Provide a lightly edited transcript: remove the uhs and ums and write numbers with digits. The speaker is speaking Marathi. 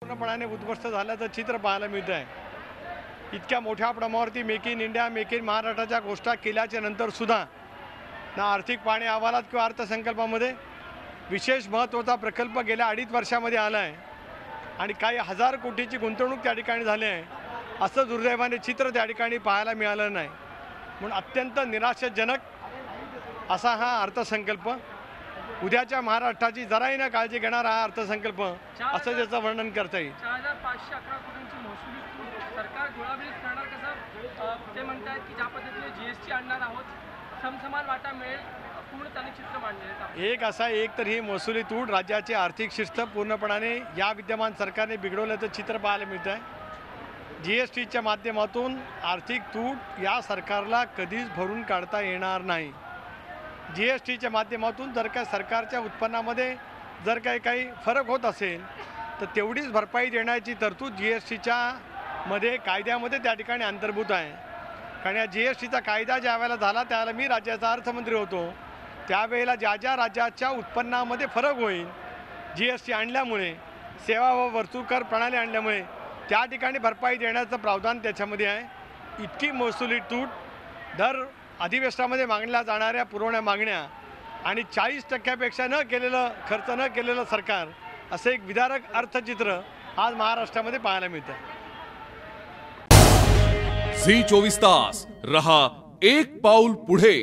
पूर्णपणाने उद्ध्वस्त झाल्याचं चित्र पाहायला मिळत आहे। इतक्या मोठ्या प्रमाणावरती make in India, make in महाराष्ट्राच्या घोषणा केल्याच्या नंतर सुद्धा ना आर्थिक पाहणी अहवालात किंवा अर्थसंकल्पामध्ये विशेष महत्त्वाचा प्रकल्प गेल्या 2.5 वर्षामध्ये आला आहे आणि काही हजार कोटीची गुंतवणूक त्या ठिकाणी झाली आहे, असं दुर्दैवाने चित्र त्या ठिकाणी पाहायला मिळालं नाही। म्हणून अत्यंत निराशाजनक असा हा अर्थसंकल्प, उद्याच्या महाराष्ट्राची जराही न काळजी घेणारा हा अर्थसंकल्प असं त्याचं वर्णन करता येईल। 4511 कोटींची महसुली तूट सरकार गोळाबारीत करणार कसं ते म्हणतात की ज्या पद्धतीने जीएसटी आणणार आहोत समसमान वाटा मिळेल, पूर्ण त्यांनी चित्र मांडले। एक तर ही महसुली तूट राज्याची आर्थिक शिस्त पूर्णपणाने या विद्यमान सरकारने बिघडवल्याचं चित्र पाहायला मिळतं आहे। जीएसटीच्या माध्यमातून आर्थिक तूट या सरकारला कधीच भरून काढता येणार नाही। जीएसटीच्या माध्यमातून जर का सरकारच्या उत्पन्नामध्ये जर काही फरक होत असेल तर तेवढीच भरपाई देण्याची तरतूद जीएसटीच्या मध्ये कायद्यामध्ये त्या ठिकाणी अंतर्भूत आहे। कारण या जीएसटीचा कायदा ज्या वेळेला झाला त्यावेळेला मी राज्याचा अर्थमंत्री होतो, त्यावेळेला ज्या राज्याच्या उत्पन्नामध्ये फरक होईल जीएसटी आणल्यामुळे, सेवा व वस्तू कर प्रणाली आणल्यामुळे त्या ठिकाणी भरपाई देण्याचं प्रावधान त्याच्यामध्ये आहे। इतकी महसुली तूट दर अधिवेशनामध्ये मागणल्या जाणाऱ्या पुरवण्या मागण्या आणि 40% खर्च न केलेलं सरकार, असं एक विदारक अर्थचित्र आज महाराष्ट्रामध्ये पाहायला मिळतं। झी 24 तास रहा एक पाऊल पुढे।